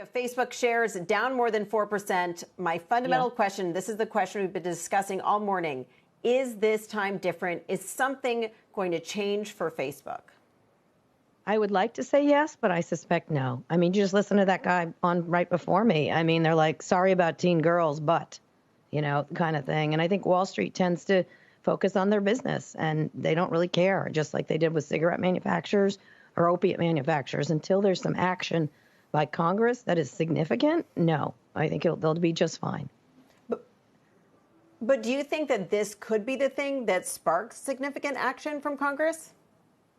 Facebook shares down more than 4%. My fundamental question, this is the question we've been discussing all morning. Is this time different? Is something going to change for Facebook? I would like to say yes, but I suspect no. I mean, you just listen to that guy on right before me. I mean, they're like, sorry about teen girls, but, kind of thing. And I think Wall Street tends to focus on their business, and they don't really care, just like they did with cigarette manufacturers or opiate manufacturers. Until there's some action by Congress that is significant, no, I think they'll be just fine. But do you think that this could be the thing that sparks significant action from Congress?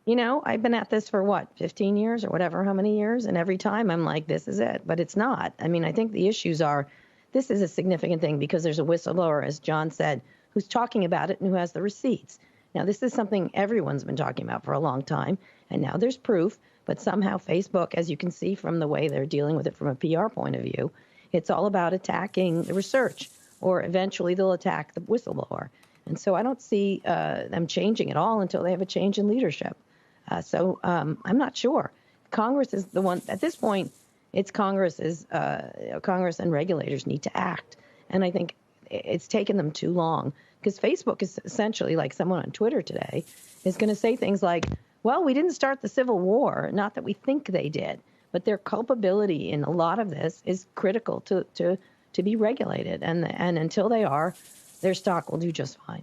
I've been at this for 15 years or whatever, how many years? And every time I'm like, this is it. But it's not. I mean, I think the issues are, this is a significant thing because there's a whistleblower, as John said, who's talking about it and who has the receipts. Now, this is something everyone's been talking about for a long time. And now there's proof. But somehow Facebook, as you can see from the way they're dealing with it from a PR point of view, it's all about attacking the research, or eventually they'll attack the whistleblower. And so I don't see them changing at all until they have a change in leadership. So I'm not sure. Congress is the one at this point. It's Congress and regulators need to act. And I think it's taken them too long because Facebook is essentially, like someone on Twitter today is going to say things like, well, we didn't start the Civil War. Not that we think they did, but their culpability in a lot of this is critical to be regulated. And until they are, their stock will do just fine.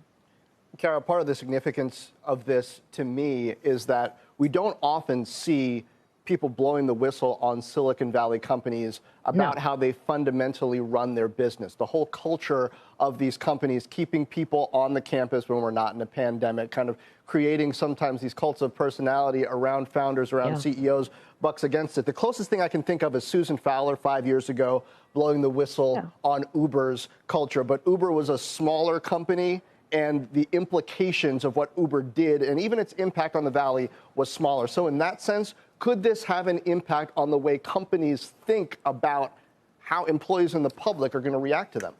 Kara, part of the significance of this to me is that we don't often see people blowing the whistle on Silicon Valley companies about how they fundamentally run their business. The whole culture of these companies, keeping people on the campus when we're not in a pandemic, kind of creating sometimes these cults of personality around founders, around CEOs, bucks against it. The closest thing I can think of is Susan Fowler 5 years ago blowing the whistle on Uber's culture. But Uber was a smaller company, and the implications of what Uber did and even its impact on the Valley was smaller. So in that sense, could this have an impact on the way companies think about how employees and the public are going to react to them?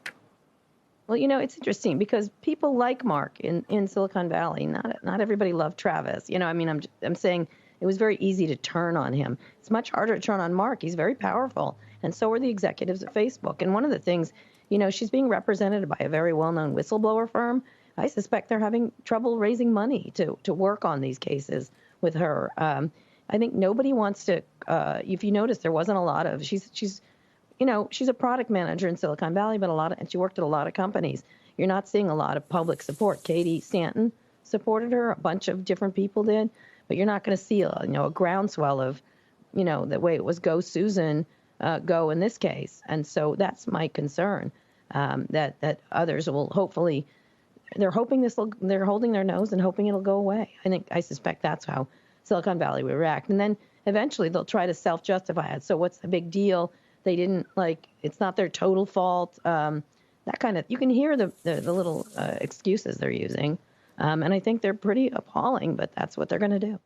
Well, it's interesting because people like Mark in Silicon Valley. Not everybody loved Travis. I'm saying it was very easy to turn on him. It's much harder to turn on Mark. He's very powerful. And so are the executives at Facebook. And one of the things, she's being represented by a very well-known whistleblower firm. I suspect they're having trouble raising money to work on these cases with her. I think nobody wants to. If you notice, there wasn't a lot of. She's a product manager in Silicon Valley, but and she worked at a lot of companies. You're not seeing a lot of public support. Katie Stanton supported her. A bunch of different people did, but you're not going to see a groundswell of, the way it was go Susan, go in this case. And so that's my concern. That others will hopefully. They're hoping they're holding their nose and hoping it'll go away. I suspect that's how Silicon Valley will react. And then eventually they'll try to self-justify it. So what's the big deal? They didn't it's not their total fault. That kind of, you can hear the little excuses they're using. And I think they're pretty appalling, but that's what they're going to do.